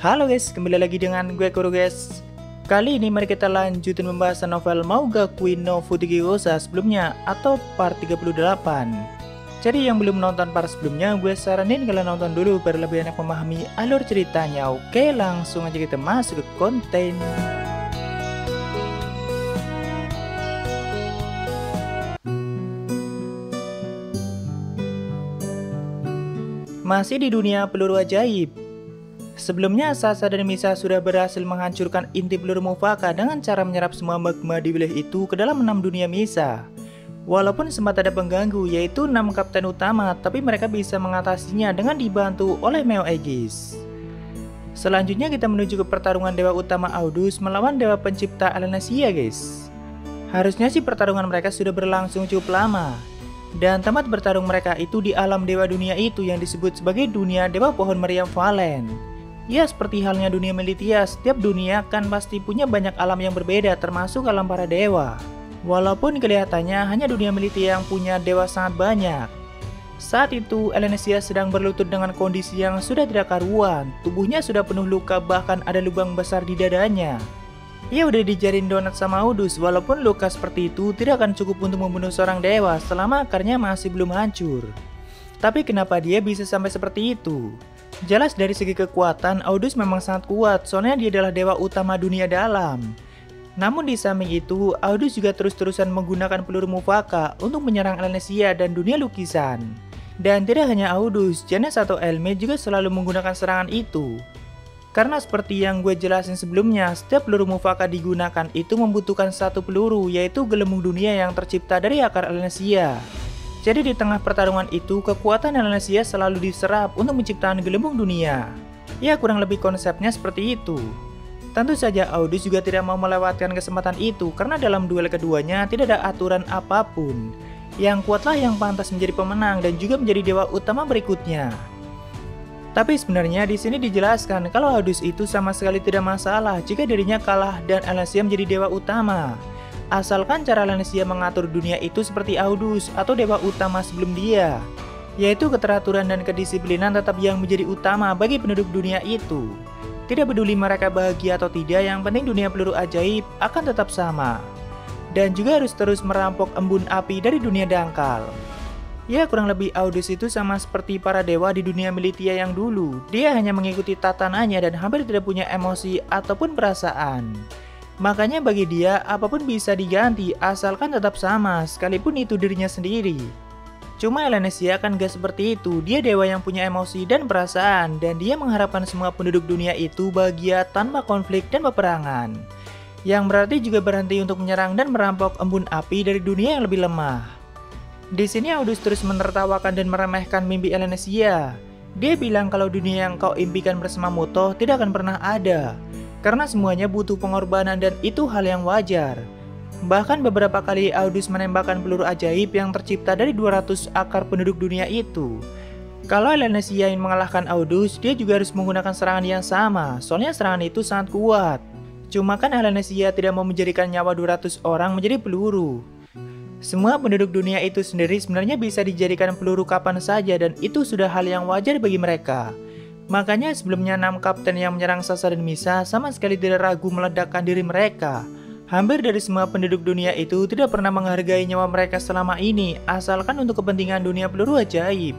Halo guys, kembali lagi dengan gue Kuro guys. Kali ini mari kita lanjutin pembahasan novel Mauga Queen no Fujigosa sebelumnya atau part 38. Jadi yang belum nonton part sebelumnya, gue saranin kalian nonton dulu biar lebih enak memahami alur ceritanya. Oke, langsung aja kita masuk ke konten. Masih di dunia peluru ajaib. Sebelumnya Sasa dan Misa sudah berhasil menghancurkan inti peluru Mufaka dengan cara menyerap semua magma di wilayah itu ke dalam 6 dunia Misa. Walaupun sempat ada pengganggu yaitu 6 kapten utama, tapi mereka bisa mengatasinya dengan dibantu oleh Meo Aegis. Selanjutnya kita menuju ke pertarungan dewa utama Audus melawan dewa pencipta Elnesia guys. Harusnya sih pertarungan mereka sudah berlangsung cukup lama. Dan tempat bertarung mereka itu di alam dewa dunia itu yang disebut sebagai dunia dewa pohon meriam Valen. Ya seperti halnya dunia Militia, setiap dunia kan pasti punya banyak alam yang berbeda termasuk alam para dewa. Walaupun kelihatannya hanya dunia Militia yang punya dewa sangat banyak. Saat itu Elnesia sedang berlutut dengan kondisi yang sudah tidak karuan. Tubuhnya sudah penuh luka, bahkan ada lubang besar di dadanya. Ia udah dijarin donat sama Audus, walaupun luka seperti itu tidak akan cukup untuk membunuh seorang dewa selama akarnya masih belum hancur. Tapi kenapa dia bisa sampai seperti itu? Jelas dari segi kekuatan, Audus memang sangat kuat, soalnya dia adalah dewa utama dunia dalam. Namun di samping itu, Audus juga terus-terusan menggunakan peluru Mufaka untuk menyerang Elnesia dan dunia lukisan. Dan tidak hanya Audus, Janus atau Elme juga selalu menggunakan serangan itu. Karena seperti yang gue jelasin sebelumnya, setiap peluru Mufaka digunakan itu membutuhkan satu peluru, yaitu gelembung dunia yang tercipta dari akar Elnesia. Jadi di tengah pertarungan itu, kekuatan Elnesia selalu diserap untuk menciptakan gelembung dunia. Ya kurang lebih konsepnya seperti itu. Tentu saja Audus juga tidak mau melewatkan kesempatan itu, karena dalam duel keduanya tidak ada aturan apapun. Yang kuatlah yang pantas menjadi pemenang dan juga menjadi dewa utama berikutnya. Tapi sebenarnya di sini dijelaskan kalau Audus itu sama sekali tidak masalah jika dirinya kalah dan Elnesia menjadi dewa utama. Asalkan cara Elnesia mengatur dunia itu seperti Audus atau dewa utama sebelum dia. Yaitu keteraturan dan kedisiplinan tetap yang menjadi utama bagi penduduk dunia itu. Tidak peduli mereka bahagia atau tidak, yang penting dunia peluru ajaib akan tetap sama. Dan juga harus terus merampok embun api dari dunia dangkal. Ya kurang lebih Audus itu sama seperti para dewa di dunia Militia yang dulu. Dia hanya mengikuti tatanannya dan hampir tidak punya emosi ataupun perasaan. Makanya bagi dia apapun bisa diganti asalkan tetap sama, sekalipun itu dirinya sendiri. Cuma Elnesia kan gak seperti itu, dia dewa yang punya emosi dan perasaan. Dan dia mengharapkan semua penduduk dunia itu bahagia tanpa konflik dan peperangan. Yang berarti juga berhenti untuk menyerang dan merampok embun api dari dunia yang lebih lemah. Di sini Audus terus menertawakan dan meremehkan mimpi Elnesia. Dia bilang kalau dunia yang kau impikan bersama Mutoh tidak akan pernah ada. Karena semuanya butuh pengorbanan dan itu hal yang wajar. Bahkan beberapa kali Audus menembakkan peluru ajaib yang tercipta dari 200 akar penduduk dunia itu. Kalau Elnesia ingin mengalahkan Audus, dia juga harus menggunakan serangan yang sama. Soalnya serangan itu sangat kuat. Cuma kan Elnesia tidak mau menjadikan nyawa 200 orang menjadi peluru. Semua penduduk dunia itu sendiri sebenarnya bisa dijadikan peluru kapan saja dan itu sudah hal yang wajar bagi mereka. Makanya sebelumnya 6 kapten yang menyerang Sasa dan Misa sama sekali tidak ragu meledakkan diri mereka. Hampir dari semua penduduk dunia itu tidak pernah menghargai nyawa mereka selama ini, asalkan untuk kepentingan dunia peluru ajaib.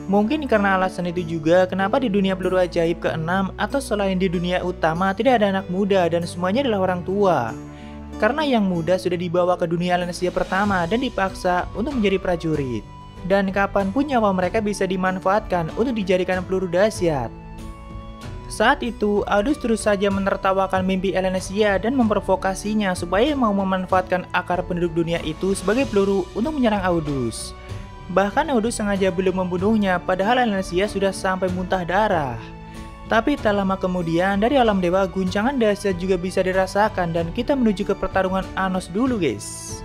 Mungkin karena alasan itu juga kenapa di dunia peluru ajaib ke-6 atau selain di dunia utama tidak ada anak muda dan semuanya adalah orang tua. Karena yang muda sudah dibawa ke dunia Elnesia pertama dan dipaksa untuk menjadi prajurit. Dan kapanpun nyawa mereka bisa dimanfaatkan untuk dijadikan peluru dahsyat. Saat itu, Audus terus saja menertawakan mimpi Elnesia dan memprovokasinya supaya mau memanfaatkan akar penduduk dunia itu sebagai peluru untuk menyerang Audus. Bahkan Audus sengaja belum membunuhnya padahal Elnesia sudah sampai muntah darah. Tapi tak lama kemudian dari alam dewa guncangan dahsyat juga bisa dirasakan dan kita menuju ke pertarungan Anos dulu guys.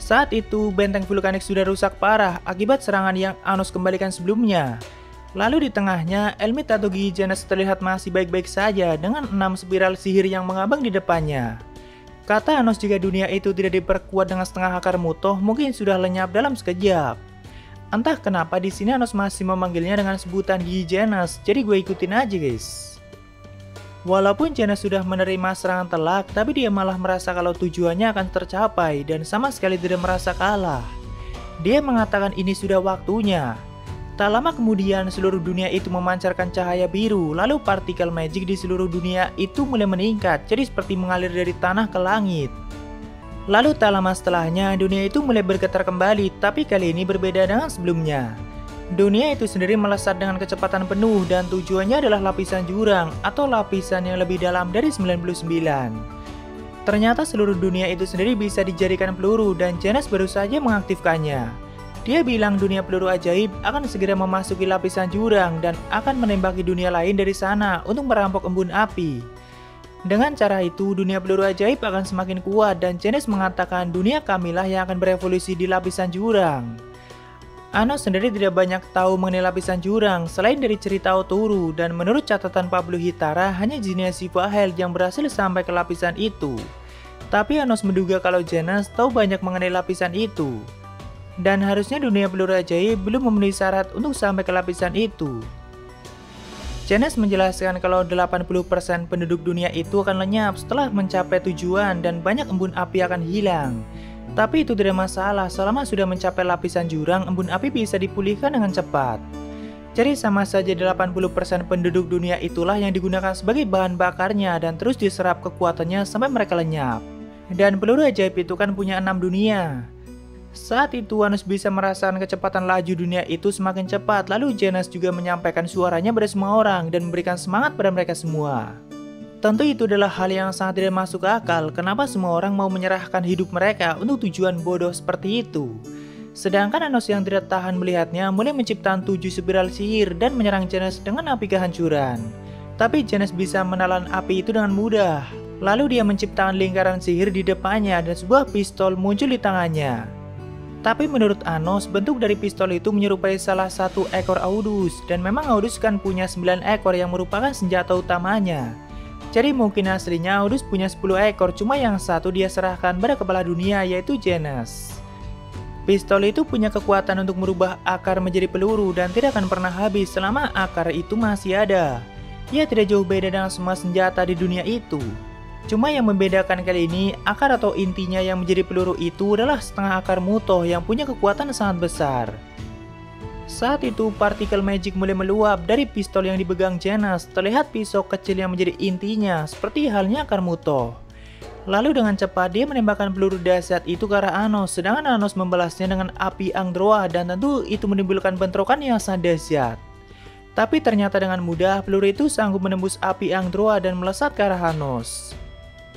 Saat itu benteng vulkanik sudah rusak parah akibat serangan yang Anos kembalikan sebelumnya. Lalu di tengahnya Elmit atau Gigi Janus terlihat masih baik-baik saja dengan 6 spiral sihir yang mengabang di depannya. Kata Anos jika dunia itu tidak diperkuat dengan setengah akar Mutoh mungkin sudah lenyap dalam sekejap. Entah kenapa di sini Anos masih memanggilnya dengan sebutan Gigi Janus, jadi gue ikutin aja guys. Walaupun Janus sudah menerima serangan telak, tapi dia malah merasa kalau tujuannya akan tercapai dan sama sekali tidak merasa kalah. Dia mengatakan ini sudah waktunya. Tak lama kemudian seluruh dunia itu memancarkan cahaya biru, lalu partikel magic di seluruh dunia itu mulai meningkat, jadi seperti mengalir dari tanah ke langit. Lalu tak lama setelahnya dunia itu mulai bergetar kembali, tapi kali ini berbeda dengan sebelumnya. Dunia itu sendiri melesat dengan kecepatan penuh dan tujuannya adalah lapisan jurang atau lapisan yang lebih dalam dari 99. Ternyata seluruh dunia itu sendiri bisa dijadikan peluru dan Janus baru saja mengaktifkannya. Dia bilang dunia peluru ajaib akan segera memasuki lapisan jurang dan akan menembaki dunia lain dari sana untuk merampok embun api. Dengan cara itu dunia peluru ajaib akan semakin kuat dan Janus mengatakan dunia kamilah yang akan berevolusi di lapisan jurang. Anos sendiri tidak banyak tahu mengenai lapisan jurang selain dari cerita Oturu, dan menurut catatan Pablo Hitara hanya Jinnya Sivahel yang berhasil sampai ke lapisan itu. Tapi Anos menduga kalau Janus tahu banyak mengenai lapisan itu. Dan harusnya dunia peluru ajaib belum memenuhi syarat untuk sampai ke lapisan itu. Janus menjelaskan kalau 80% penduduk dunia itu akan lenyap setelah mencapai tujuan dan banyak embun api akan hilang. Tapi itu tidak masalah, selama sudah mencapai lapisan jurang, embun api bisa dipulihkan dengan cepat. Jadi sama saja 80% penduduk dunia itulah yang digunakan sebagai bahan bakarnya dan terus diserap kekuatannya sampai mereka lenyap. Dan peluru ajaib itu kan punya 6 dunia. Saat itu Anos bisa merasakan kecepatan laju dunia itu semakin cepat, lalu Janus juga menyampaikan suaranya pada semua orang dan memberikan semangat pada mereka semua. Tentu itu adalah hal yang sangat tidak masuk akal, kenapa semua orang mau menyerahkan hidup mereka untuk tujuan bodoh seperti itu. Sedangkan Anos yang tidak tahan melihatnya mulai menciptakan 7 spiral sihir dan menyerang Janus dengan api kehancuran. Tapi Janus bisa menelan api itu dengan mudah. Lalu dia menciptakan lingkaran sihir di depannya dan sebuah pistol muncul di tangannya. Tapi menurut Anos, bentuk dari pistol itu menyerupai salah satu ekor Audus, dan memang Audus kan punya 9 ekor yang merupakan senjata utamanya. Jadi mungkin aslinya Audus punya 10 ekor, cuma yang satu dia serahkan pada kepala dunia yaitu Janus. Pistol itu punya kekuatan untuk merubah akar menjadi peluru dan tidak akan pernah habis selama akar itu masih ada. Ia tidak jauh beda dengan semua senjata di dunia itu. Cuma yang membedakan kali ini, akar atau intinya yang menjadi peluru itu adalah setengah akar Mutoh yang punya kekuatan sangat besar. Saat itu partikel magic mulai meluap dari pistol yang dipegang Janus. Terlihat pisau kecil yang menjadi intinya seperti halnya akar Mutoh. Lalu dengan cepat dia menembakkan peluru dahsyat itu ke arah Anos, sedangkan Anos membalasnya dengan api Angdroa dan tentu itu menimbulkan bentrokan yang sangat dahsyat. Tapi ternyata dengan mudah peluru itu sanggup menembus api Angdroa dan melesat ke arah Anos.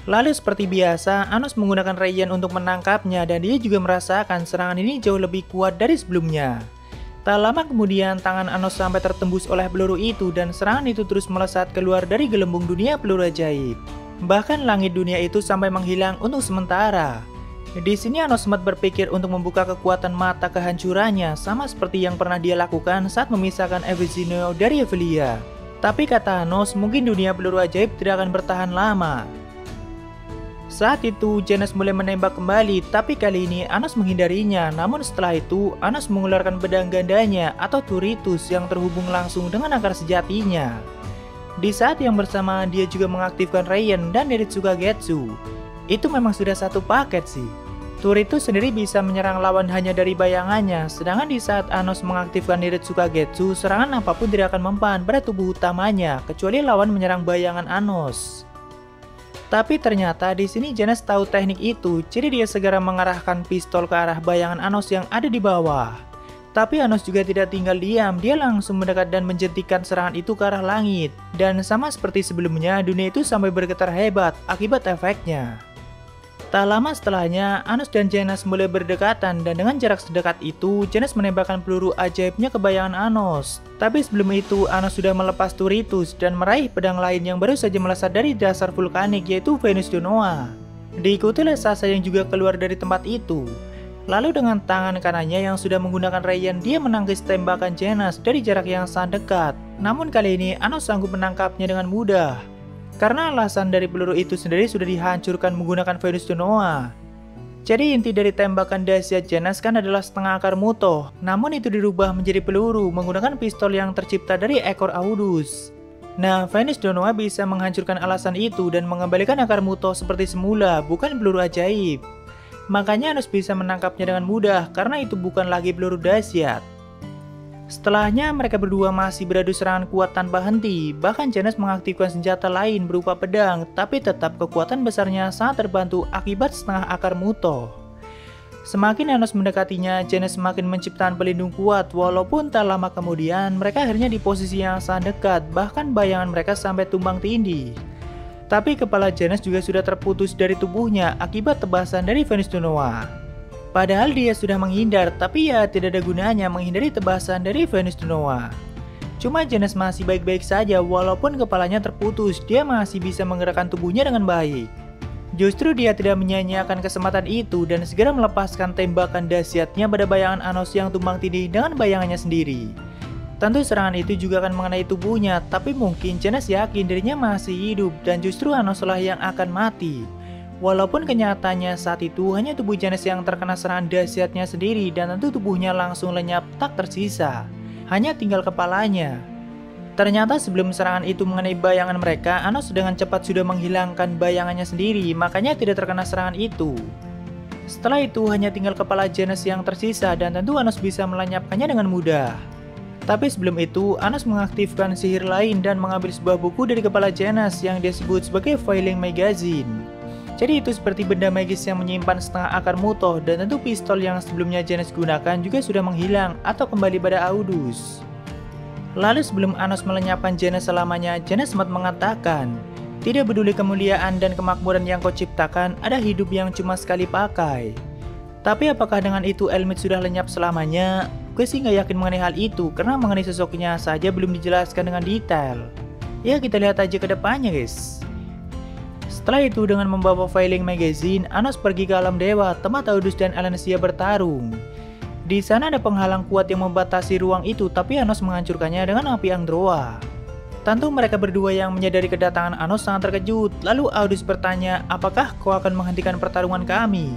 Lalu seperti biasa Anos menggunakan Rayen untuk menangkapnya dan dia juga merasakan serangan ini jauh lebih kuat dari sebelumnya. Tak lama kemudian tangan Anos sampai tertembus oleh peluru itu dan serangan itu terus melesat keluar dari gelembung dunia peluru ajaib. Bahkan langit dunia itu sampai menghilang untuk sementara. Di sini Anos sempat berpikir untuk membuka kekuatan mata kehancurannya sama seperti yang pernah dia lakukan saat memisahkan Evizinho dari Evelia. Tapi kata Anos mungkin dunia peluru ajaib tidak akan bertahan lama. Saat itu Janus mulai menembak kembali, tapi kali ini Anos menghindarinya. Namun setelah itu Anos mengeluarkan pedang gandanya atau Turitus yang terhubung langsung dengan akar sejatinya. Di saat yang bersamaan dia juga mengaktifkan Rayen dan Niritsuka Getsu. Itu memang sudah satu paket sih. Turitus sendiri bisa menyerang lawan hanya dari bayangannya, sedangkan di saat Anos mengaktifkan Niritsuka Getsu, serangan apapun tidak akan mempan pada tubuh utamanya kecuali lawan menyerang bayangan Anos. Tapi ternyata di sini Janus tahu teknik itu, jadi dia segera mengarahkan pistol ke arah bayangan Anos yang ada di bawah. Tapi Anos juga tidak tinggal diam, dia langsung mendekat dan menjentikan serangan itu ke arah langit. Dan sama seperti sebelumnya, dunia itu sampai bergetar hebat akibat efeknya. Tak lama setelahnya, Anos dan Janus mulai berdekatan dan dengan jarak sedekat itu, Janus menembakkan peluru ajaibnya ke bayangan Anos. Tapi sebelum itu, Anos sudah melepas Turitus dan meraih pedang lain yang baru saja melesat dari dasar vulkanik yaitu Venus de Noah. Diikuti oleh Sasha yang juga keluar dari tempat itu. Lalu dengan tangan kanannya yang sudah menggunakan Rayen, dia menangkis tembakan Janus dari jarak yang sangat dekat. Namun kali ini, Anos sanggup menangkapnya dengan mudah. Karena alasan dari peluru itu sendiri sudah dihancurkan menggunakan Venus de Noah. Jadi inti dari tembakan dahsyat Janus kan adalah setengah akar Mutoh, namun itu dirubah menjadi peluru menggunakan pistol yang tercipta dari ekor Audus. Nah, Venus Donoa bisa menghancurkan alasan itu dan mengembalikan akar Mutoh seperti semula, bukan peluru ajaib. Makanya Anos bisa menangkapnya dengan mudah karena itu bukan lagi peluru dahsyat. Setelahnya mereka berdua masih beradu serangan kuat tanpa henti, bahkan Janus mengaktifkan senjata lain berupa pedang, tapi tetap kekuatan besarnya sangat terbantu akibat setengah akar Mutoh. Semakin Anos mendekatinya, Janus semakin menciptakan pelindung kuat, walaupun tak lama kemudian mereka akhirnya di posisi yang sangat dekat, bahkan bayangan mereka sampai tumbang tindih. Tapi kepala Janus juga sudah terputus dari tubuhnya akibat tebasan dari Venus Donoa. Padahal dia sudah menghindar, tapi ya tidak ada gunanya menghindari tebasan dari Venus Donoa. Cuma Janus masih baik-baik saja, walaupun kepalanya terputus, dia masih bisa menggerakkan tubuhnya dengan baik. Justru dia tidak menyia-nyiakan kesempatan itu dan segera melepaskan tembakan dahsyatnya pada bayangan Anos yang tumbang tindih dengan bayangannya sendiri. Tentu serangan itu juga akan mengenai tubuhnya, tapi mungkin Janus yakin dirinya masih hidup dan justru Anos lah yang akan mati. Walaupun kenyataannya saat itu hanya tubuh Janus yang terkena serangan dahsyatnya sendiri dan tentu tubuhnya langsung lenyap tak tersisa. Hanya tinggal kepalanya. Ternyata sebelum serangan itu mengenai bayangan mereka, Anos dengan cepat sudah menghilangkan bayangannya sendiri, makanya tidak terkena serangan itu. Setelah itu hanya tinggal kepala Janus yang tersisa dan tentu Anos bisa melenyapkannya dengan mudah. Tapi sebelum itu, Anos mengaktifkan sihir lain dan mengambil sebuah buku dari kepala Janus yang dia sebut sebagai Filing Magazine. Jadi itu seperti benda magis yang menyimpan setengah akar Mutoh dan tentu pistol yang sebelumnya Janus gunakan juga sudah menghilang atau kembali pada Audus. Lalu sebelum Anos melenyapkan Janus selamanya, Janus sempat mengatakan, "Tidak peduli kemuliaan dan kemakmuran yang kau ciptakan, ada hidup yang cuma sekali pakai." Tapi apakah dengan itu Elmit sudah lenyap selamanya? Gue sih nggak yakin mengenai hal itu karena mengenai sosoknya saja belum dijelaskan dengan detail. Ya kita lihat aja ke depannya guys. Setelah itu dengan membawa Filing Magazine, Anos pergi ke alam dewa tempat Audus dan Alenesia bertarung. Di sana ada penghalang kuat yang membatasi ruang itu, tapi Anos menghancurkannya dengan api Androa. Tentu mereka berdua yang menyadari kedatangan Anos sangat terkejut. Lalu Audus bertanya, "Apakah kau akan menghentikan pertarungan kami?"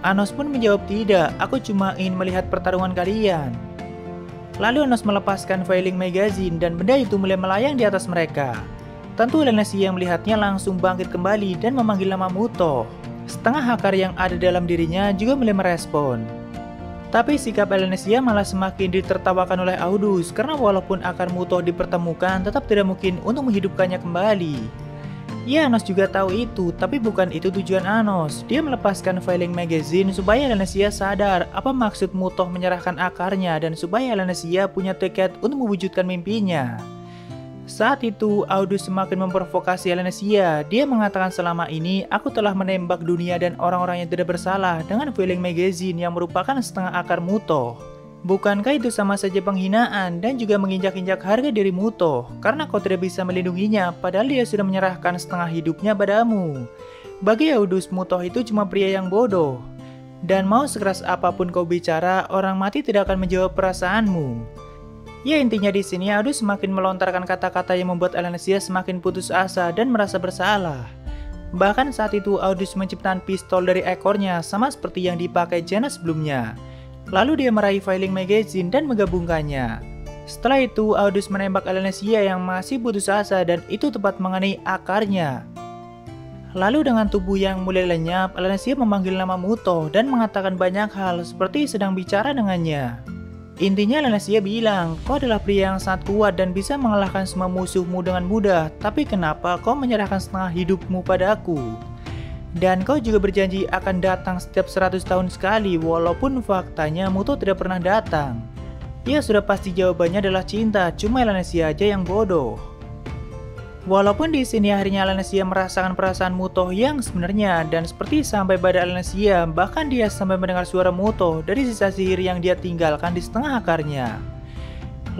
Anos pun menjawab, "Tidak, aku cuma ingin melihat pertarungan kalian." Lalu Anos melepaskan Filing Magazine dan benda itu mulai melayang di atas mereka. Tentu Alenesia yang melihatnya langsung bangkit kembali dan memanggil nama Mutoh. Setengah akar yang ada dalam dirinya juga mulai merespon. Tapi sikap Alenesia malah semakin ditertawakan oleh Audus karena walaupun akar Mutoh dipertemukan tetap tidak mungkin untuk menghidupkannya kembali. Ya Anos juga tahu itu, tapi bukan itu tujuan Anos. Dia melepaskan Filing Magazine supaya Alenesia sadar apa maksud Mutoh menyerahkan akarnya dan supaya Alenesia punya tekad untuk mewujudkan mimpinya. Saat itu, Audus semakin memprovokasi Alenesia. Dia mengatakan selama ini, aku telah menembak dunia dan orang-orang yang tidak bersalah dengan Filing Magazine yang merupakan setengah akar Mutoh. Bukankah itu sama saja penghinaan dan juga menginjak-injak harga diri Mutoh? Karena kau tidak bisa melindunginya, padahal dia sudah menyerahkan setengah hidupnya padamu. Bagi Audus, Mutoh itu cuma pria yang bodoh. Dan mau sekeras apapun kau bicara, orang mati tidak akan menjawab perasaanmu. Ya intinya di sini Audus semakin melontarkan kata-kata yang membuat Alenesia semakin putus asa dan merasa bersalah. Bahkan saat itu Audus menciptakan pistol dari ekornya sama seperti yang dipakai Janus sebelumnya. Lalu dia meraih Filing Magazine dan menggabungkannya. Setelah itu Audus menembak Alenesia yang masih putus asa dan itu tepat mengenai akarnya. Lalu dengan tubuh yang mulai lenyap, Alenesia memanggil nama Mutoh dan mengatakan banyak hal seperti sedang bicara dengannya. Intinya Alenesia bilang, "Kau adalah pria yang sangat kuat dan bisa mengalahkan semua musuhmu dengan mudah, tapi kenapa kau menyerahkan setengah hidupmu padaku? Dan kau juga berjanji akan datang setiap 100 tahun sekali, walaupun faktanya Mutoh tidak pernah datang." Ya sudah pasti jawabannya adalah cinta, cuma Alenesia aja yang bodoh. Walaupun di sini akhirnya Alenesia merasakan perasaan Mutoh yang sebenarnya dan seperti sampai pada Alenesia, bahkan dia sampai mendengar suara Mutoh dari sisa sihir yang dia tinggalkan di setengah akarnya.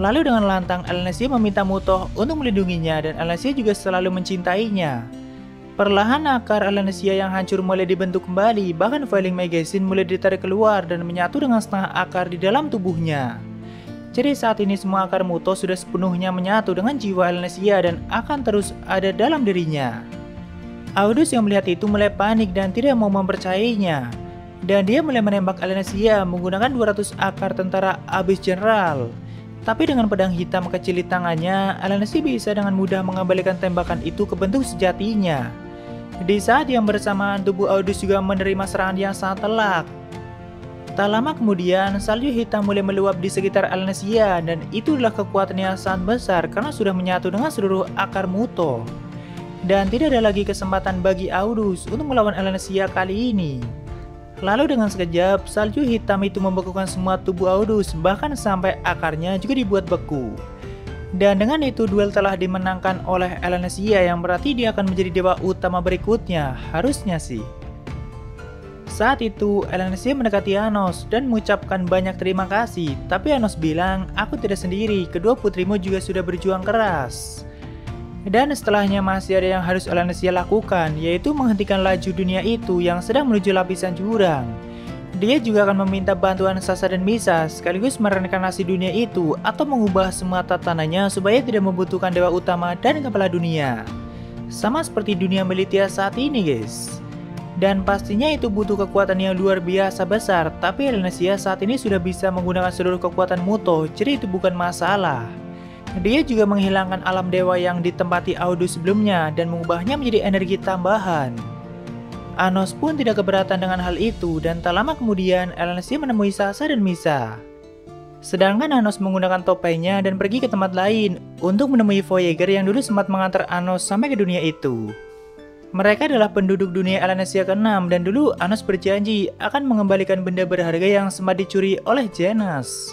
Lalu dengan lantang Alenesia meminta Mutoh untuk melindunginya dan Alenesia juga selalu mencintainya. Perlahan akar Alenesia yang hancur mulai dibentuk kembali, bahkan Filing Magazine mulai ditarik keluar dan menyatu dengan setengah akar di dalam tubuhnya. Jadi saat ini semua akar Mutoh sudah sepenuhnya menyatu dengan jiwa Alenesia dan akan terus ada dalam dirinya. Audus yang melihat itu mulai panik dan tidak mau mempercayainya. Dan dia mulai menembak Alenesia menggunakan 200 akar tentara Abyss General. Tapi dengan pedang hitam kecil di tangannya, Elensy bisa dengan mudah mengembalikan tembakan itu ke bentuk sejatinya. Di saat yang bersamaan, tubuh Audus juga menerima serangan yang sangat telak. Tak lama kemudian, salju hitam mulai meluap di sekitar Elnesia, dan itu adalah kekuatan yang sangat besar karena sudah menyatu dengan seluruh akar Muto. Dan tidak ada lagi kesempatan bagi Audus untuk melawan Elnesia kali ini. Lalu dengan sekejap, salju hitam itu membekukan semua tubuh Audus, bahkan sampai akarnya juga dibuat beku. Dan dengan itu duel telah dimenangkan oleh Elnesia, yang berarti dia akan menjadi dewa utama berikutnya, harusnya sih. Saat itu, Elnesia mendekati Anos dan mengucapkan banyak terima kasih, tapi Anos bilang, aku tidak sendiri, kedua putrimu juga sudah berjuang keras. Dan setelahnya masih ada yang harus Elnesia lakukan, yaitu menghentikan laju dunia itu yang sedang menuju lapisan jurang. Dia juga akan meminta bantuan Sasa dan Misa, sekaligus mereinkarnasi dunia itu atau mengubah semua tatanannya supaya tidak membutuhkan dewa utama dan kepala dunia. Sama seperti dunia Militia saat ini, guys. Dan pastinya itu butuh kekuatan yang luar biasa besar, tapi Elnesia saat ini sudah bisa menggunakan seluruh kekuatan Muto, jadi itu bukan masalah. Dia juga menghilangkan alam dewa yang ditempati Audus sebelumnya dan mengubahnya menjadi energi tambahan. Anos pun tidak keberatan dengan hal itu, dan tak lama kemudian Elnesia menemui Sasa dan Misa. Sedangkan Anos menggunakan topengnya dan pergi ke tempat lain untuk menemui Voyager yang dulu sempat mengantar Anos sampai ke dunia itu. Mereka adalah penduduk dunia Elnesia ke-6 dan dulu Anos berjanji akan mengembalikan benda berharga yang sempat dicuri oleh Genas.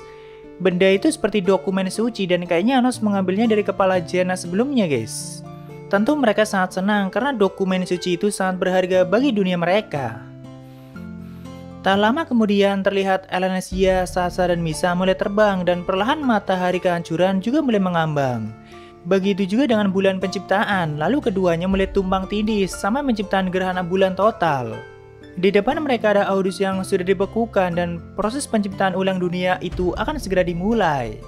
Benda itu seperti dokumen suci dan kayaknya Anos mengambilnya dari kepala Genas sebelumnya, guys. Tentu mereka sangat senang karena dokumen suci itu sangat berharga bagi dunia mereka. Tak lama kemudian terlihat Elnesia, Sasa, dan Misa mulai terbang dan perlahan matahari kehancuran juga mulai mengambang. Begitu juga dengan bulan penciptaan, lalu keduanya mulai tumbang tindih sampai menciptakan gerhana bulan total. Di depan mereka ada Audus yang sudah dibekukan dan proses penciptaan ulang dunia itu akan segera dimulai.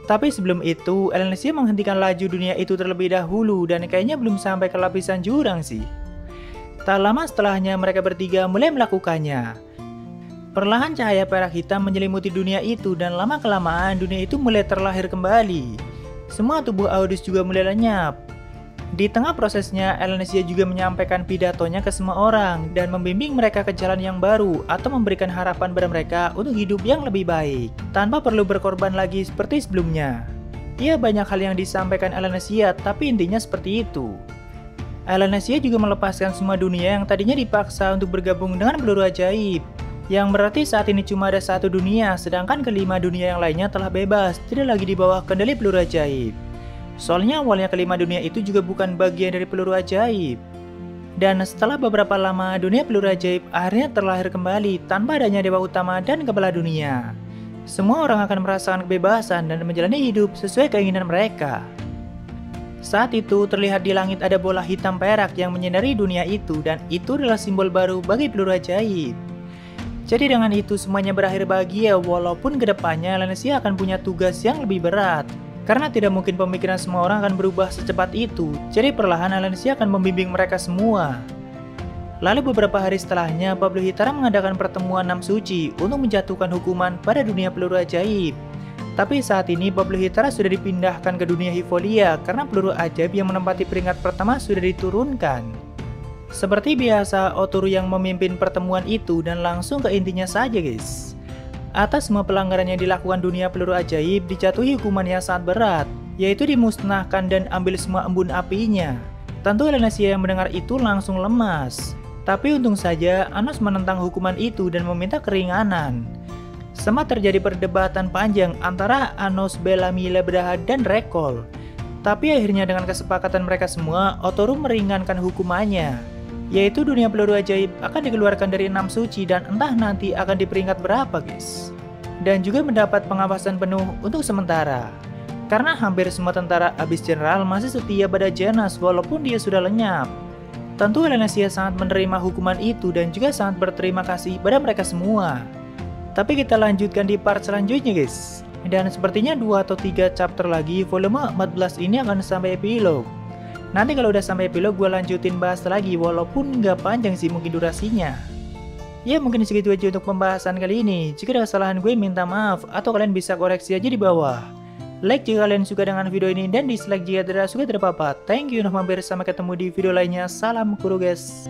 Tapi sebelum itu, Elnesia menghentikan laju dunia itu terlebih dahulu dan kayaknya belum sampai ke lapisan jurang sih. Tak lama setelahnya mereka bertiga mulai melakukannya. Perlahan cahaya perak hitam menyelimuti dunia itu dan lama-kelamaan dunia itu mulai terlahir kembali. Semua tubuh Audus juga mulai lenyap. Di tengah prosesnya, Elnesia juga menyampaikan pidatonya ke semua orang dan membimbing mereka ke jalan yang baru atau memberikan harapan pada mereka untuk hidup yang lebih baik, tanpa perlu berkorban lagi seperti sebelumnya. Ya, banyak hal yang disampaikan Elnesia, tapi intinya seperti itu. Elnesia juga melepaskan semua dunia yang tadinya dipaksa untuk bergabung dengan peluru ajaib. Yang berarti saat ini cuma ada satu dunia, sedangkan kelima dunia yang lainnya telah bebas, tidak lagi di bawah kendali peluru ajaib. Soalnya awalnya kelima dunia itu juga bukan bagian dari peluru ajaib. Dan setelah beberapa lama, dunia peluru ajaib akhirnya terlahir kembali tanpa adanya dewa utama dan kepala dunia. Semua orang akan merasakan kebebasan dan menjalani hidup sesuai keinginan mereka. Saat itu terlihat di langit ada bola hitam perak yang menyinari dunia itu, dan itu adalah simbol baru bagi peluru ajaib. Jadi dengan itu semuanya berakhir bahagia, walaupun kedepannya Elnesia akan punya tugas yang lebih berat. Karena tidak mungkin pemikiran semua orang akan berubah secepat itu, jadi perlahan Elnesia akan membimbing mereka semua. Lalu beberapa hari setelahnya, Pablo Hitara mengadakan pertemuan 6 suci untuk menjatuhkan hukuman pada dunia peluru ajaib. Tapi saat ini Pablo Hitara sudah dipindahkan ke dunia Hivolia karena peluru ajaib yang menempati peringkat pertama sudah diturunkan. Seperti biasa, Otoru yang memimpin pertemuan itu dan langsung ke intinya saja, guys. Atas semua pelanggaran yang dilakukan dunia peluru ajaib dijatuhi hukuman yang sangat berat, yaitu dimusnahkan dan ambil semua embun apinya. Tentu Elnesia yang mendengar itu langsung lemas. Tapi untung saja Anos menentang hukuman itu dan meminta keringanan. Sempat terjadi perdebatan panjang antara Anos, Bellamy, Lebraha, dan Rekol. Tapi akhirnya dengan kesepakatan mereka semua, Otoru meringankan hukumannya, yaitu dunia peluru ajaib akan dikeluarkan dari 6 suci dan entah nanti akan di peringkat berapa, guys. Dan juga mendapat pengawasan penuh untuk sementara. Karena hampir semua tentara Abyss General masih setia pada Genas walaupun dia sudah lenyap. Tentu Elnesia sangat menerima hukuman itu dan juga sangat berterima kasih pada mereka semua. Tapi kita lanjutkan di part selanjutnya, guys. Dan sepertinya 2 atau 3 chapter lagi volume 14 ini akan sampai epilog. Nanti kalau udah sampai epilog gue lanjutin bahas lagi, walaupun nggak panjang sih mungkin durasinya. Ya mungkin segitu aja untuk pembahasan kali ini. Jika ada kesalahan gue minta maaf, atau kalian bisa koreksi aja di bawah. Like jika kalian suka dengan video ini dan dislike jika tidak suka tidak apa-apa. Thank you, nah mampir, sampai ketemu di video lainnya. Salam kuru guys.